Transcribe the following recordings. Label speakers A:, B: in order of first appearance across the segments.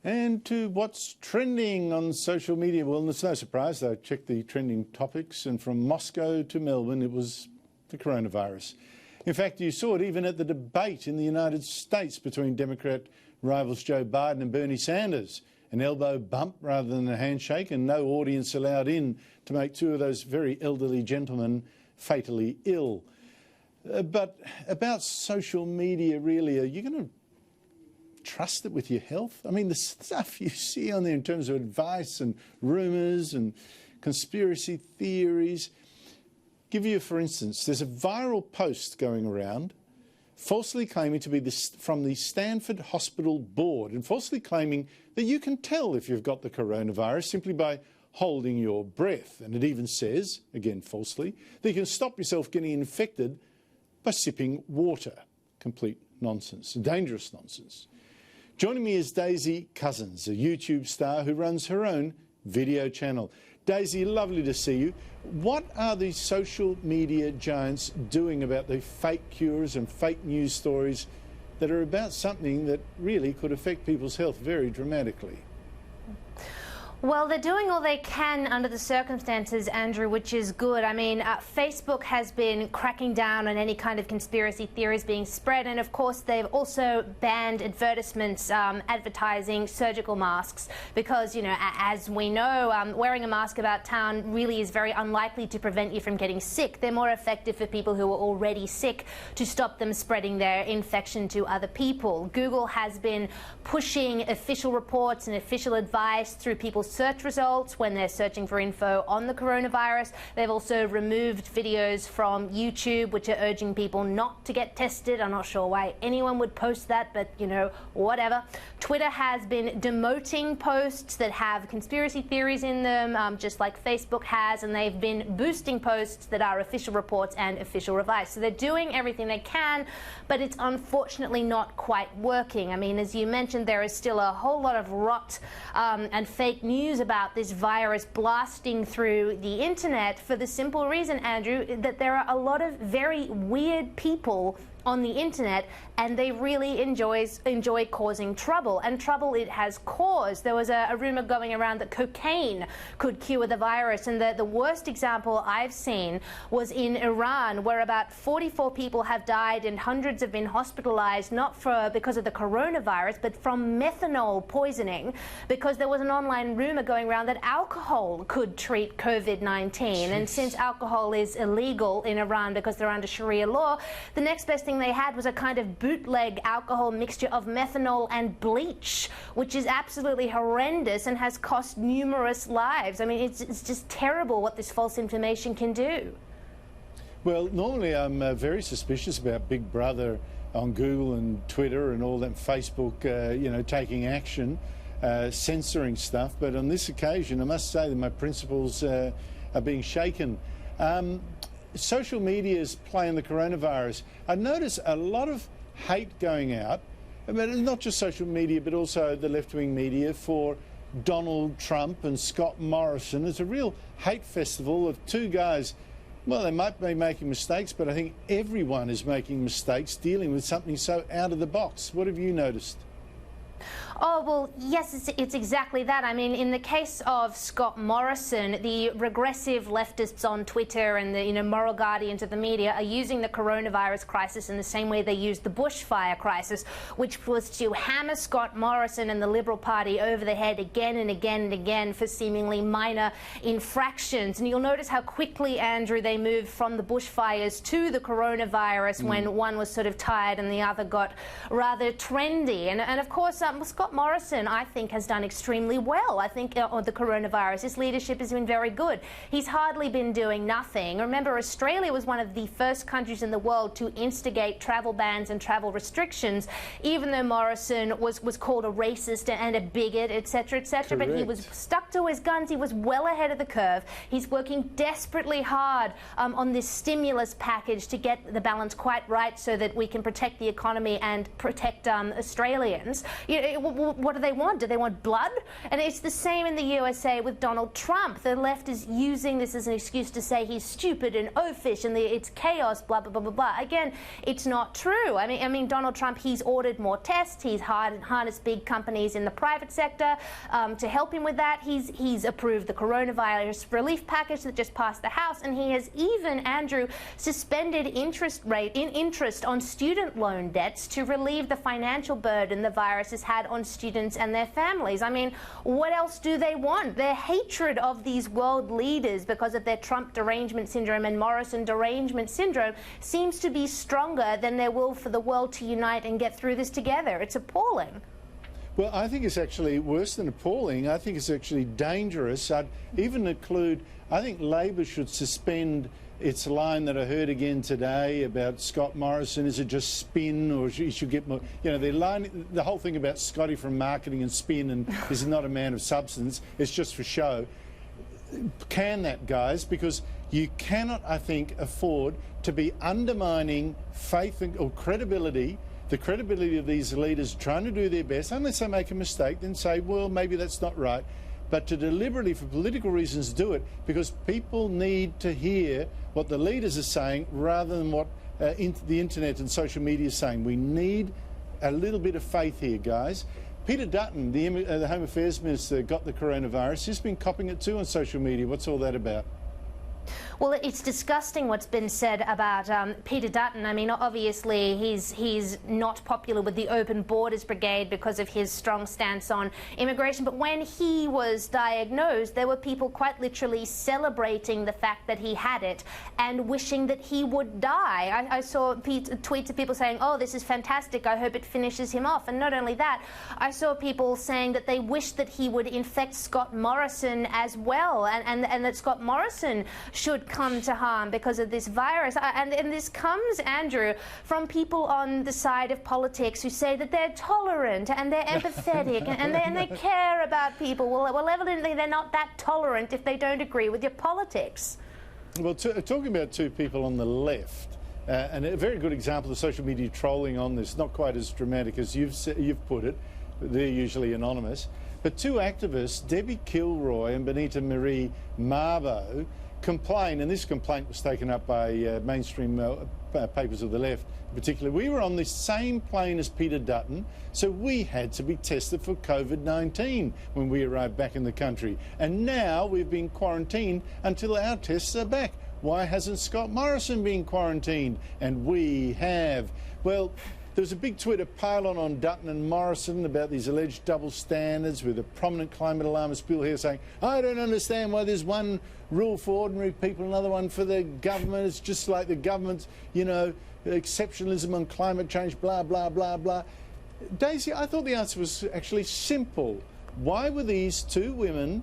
A: And to what's trending on social media. Well, it's no surprise, I checked the trending topics, and from Moscow to Melbourne, it was the coronavirus. In fact, you saw it even at the debate in the United States between Democrat rivals Joe Biden and Bernie Sanders. An elbow bump rather than a handshake, and no audience allowed in to make two of those very elderly gentlemen fatally ill. But about social media, really, are you going to trust it with your health? I mean, the stuff you see on there in terms of advice and rumours and conspiracy theories. Give you, for instance, there's a viral post going around falsely claiming to be from the Stanford Hospital Board, and falsely claiming that you can tell if you've got the coronavirus simply by holding your breath. And it even says, again falsely, that you can stop yourself getting infected by sipping water. Complete nonsense, dangerous nonsense. Joining me is Daisy Cousens, a YouTube star who runs her own video channel. Daisy, lovely to see you. What are these social media giants doing about the fake cures and fake news stories that are about something that really could affect people's health very dramatically?
B: Well, they're doing all they can under the circumstances, Andrew, which is good. I mean, Facebook has been cracking down on any kind of conspiracy theories being spread, and of course they've also banned advertisements advertising surgical masks because, you know, as we know, wearing a mask about town really is very unlikely to prevent you from getting sick. They're more effective for people who are already sick to stop them spreading their infection to other people. Google has been pushing official reports and official advice through people's search results when they're searching for info on the coronavirus. They've also removed videos from YouTube which are urging people not to get tested. I'm not sure why anyone would post that, but you know, whatever. Twitter has been demoting posts that have conspiracy theories in them, just like Facebook has, and they've been boosting posts that are official reports and official advice. So they're doing everything they can, but it's unfortunately not quite working. I mean, as you mentioned, there is still a whole lot of rot and fake news about this virus blasting through the internet for the simple reason, Andrew, that there are a lot of very weird people on the internet, and they really enjoy causing trouble, and trouble it has caused. There was a rumor going around that cocaine could cure the virus, and the worst example I've seen was in Iran, where about 44 people have died and hundreds have been hospitalized, not because of the coronavirus, but from methanol poisoning, because there was an online rumor going around that alcohol could treat COVID-19. And since alcohol is illegal in Iran because they're under Sharia law, the next best thing they had was a kind of bootleg alcohol mixture of methanol and bleach, which is absolutely horrendous and has cost numerous lives. I mean, it's just terrible what this false information can do.
A: Well, normally I'm very suspicious about Big Brother on Google and Twitter and all that, Facebook, you know, taking action, censoring stuff. But on this occasion, I must say that my principles are being shaken. Social media is playing the coronavirus. I notice a lot of hate going out, but not just social media, but also the left-wing media for Donald Trump and Scott Morrison. It's a real hate festival of two guys. Well, they might be making mistakes, but I think everyone is making mistakes dealing with something so out of the box. What have you noticed?
B: Oh, well, yes, it's exactly that. I mean, in the case of Scott Morrison, the regressive leftists on Twitter and the moral guardians of the media are using the coronavirus crisis in the same way they used the bushfire crisis, which was to hammer Scott Morrison and the Liberal Party over the head again and again and again for seemingly minor infractions. And you'll notice how quickly, Andrew, they moved from the bushfires to the coronavirus when one was sort of tired and the other got rather trendy. And of course, Scott Morrison, I think, has done extremely well. I think on the coronavirus, his leadership has been very good. He's hardly been doing nothing. Remember, Australia was one of the first countries in the world to instigate travel bans and travel restrictions, even though Morrison was called a racist and a bigot, etc., etc. But he was stuck to his guns. He was well ahead of the curve. He's working desperately hard on this stimulus package to get the balance quite right so that we can protect the economy and protect Australians. You know, what do they want? Do they want blood? And it's the same in the USA with Donald Trump. The left is using this as an excuse to say he's stupid and oafish and it's chaos, blah, blah, blah, blah, blah. Again, it's not true. I mean, Donald Trump, he's ordered more tests. He's harnessed big companies in the private sector to help him with that. He's approved the coronavirus relief package that just passed the House, and he has even, Andrew, suspended interest on student loan debts to relieve the financial burden the virus has had on students and their families. I mean, what else do they want? Their hatred of these world leaders because of their Trump derangement syndrome and Morrison derangement syndrome seems to be stronger than their will for the world to unite and get through this together. It's appalling.
A: Well, I think it's actually worse than appalling. I think it's actually dangerous. I'd even include, I think Labor should suspend its line that I heard again today about Scott Morrison. Is it just spin, or he should get more? You know, the whole thing about Scotty from marketing and spin, and is not a man of substance. It's just for show. Can that, guys? Because you cannot, I think, afford to be undermining faith or credibility. The credibility of these leaders trying to do their best, unless they make a mistake, then say, well, maybe that's not right. But to deliberately, for political reasons, do it because people need to hear what the leaders are saying rather than what the internet and social media is saying. We need a little bit of faith here, guys. Peter Dutton, the Home Affairs Minister, got the coronavirus. He's been copping it too on social media. What's all that about?
B: Well, it's disgusting what's been said about Peter Dutton. I mean, obviously, he's not popular with the Open Borders Brigade because of his strong stance on immigration. But when he was diagnosed, there were people quite literally celebrating the fact that he had it and wishing that he would die. I saw tweets of people saying, oh, this is fantastic. I hope it finishes him off. And not only that, I saw people saying that they wish that he would infect Scott Morrison as well, and that Scott Morrison should come to harm because of this virus. And this comes, Andrew, from people on the side of politics who say that they're tolerant and they're empathetic and they care about people. Well, evidently they're not that tolerant if they don't agree with your politics.
A: Well, talking about two people on the left, and a very good example of social media trolling on this, not quite as dramatic as you've put it, they're usually anonymous, but two activists, Debbie Kilroy and Benita Marie Mabo, complain, and this complaint was taken up by mainstream papers of the left in particular. We were on the same plane as Peter Dutton, so we had to be tested for COVID-19 when we arrived back in the country. And now we've been quarantined until our tests are back. Why hasn't Scott Morrison been quarantined? And we have. Well, there was a big Twitter pile on Dutton and Morrison about these alleged double standards, with a prominent climate alarmist Bill here saying, I don't understand why there's one rule for ordinary people, another one for the government. It's just like the government's, you know, exceptionalism on climate change, blah, blah, blah, blah. Daisy, I thought the answer was actually simple. Why were these two women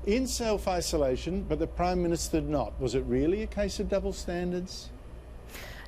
A: in self-isolation, but the Prime Minister not? Was it really a case of double standards?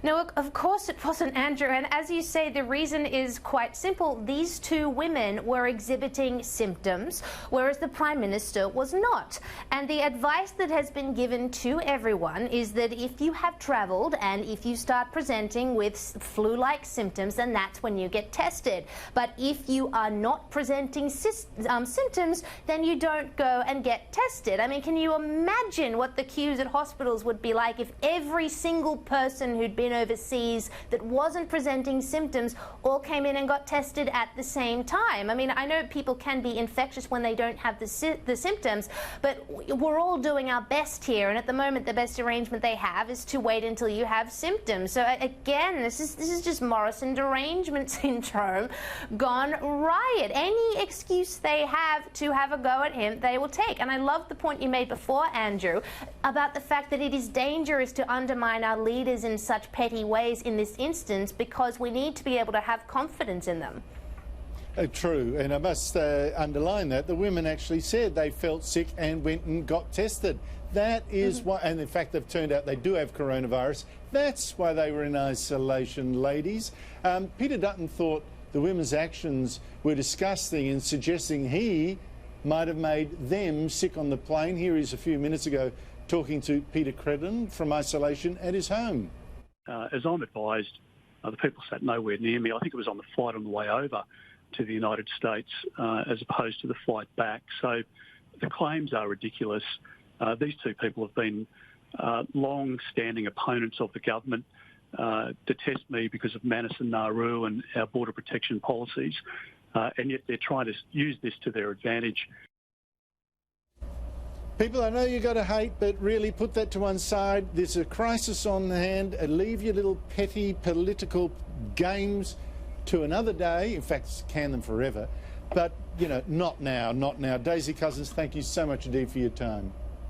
B: No, of course it wasn't, Andrew. And as you say, the reason is quite simple. These two women were exhibiting symptoms, whereas the Prime Minister was not. And the advice that has been given to everyone is that if you have travelled and if you start presenting with flu-like symptoms, then that's when you get tested. But if you are not presenting symptoms, then you don't go and get tested. I mean, can you imagine what the queues at hospitals would be like if every single person who'd been overseas that wasn't presenting symptoms all came in and got tested at the same time? I mean, I know people can be infectious when they don't have the symptoms, but we're all doing our best here, and at the moment the best arrangement they have is to wait until you have symptoms. So again, this is just Morrison derangement syndrome gone riot. Any excuse they have to have a go at him, they will take. And I love the point you made before, Andrew, about the fact that it is dangerous to undermine our leaders in such petty ways in this instance, because we need to be able to have confidence in them.
A: True, and I must underline that the women actually said they felt sick and went and got tested. That is why, and in fact they've turned out they do have coronavirus. That's why they were in isolation, ladies. Peter Dutton thought the women's actions were disgusting and suggesting he might have made them sick on the plane. Here he is a few minutes ago talking to Peter Credden from isolation at his home.
C: As I'm advised, the people sat nowhere near me. I think it was on the flight on the way over. to the United States as opposed to the flight back. So the claims are ridiculous. These two people have been long-standing opponents of the government, detest me because of Manus and Nauru and our border protection policies, and yet they're trying to use this to their advantage.
A: People, I know you've got to hate, but really put that to one side. There's a crisis on hand. Leave your little petty political games to another day. In fact, can them forever. But, you know, not now, not now. Daisy Cousens, thank you so much indeed for your time.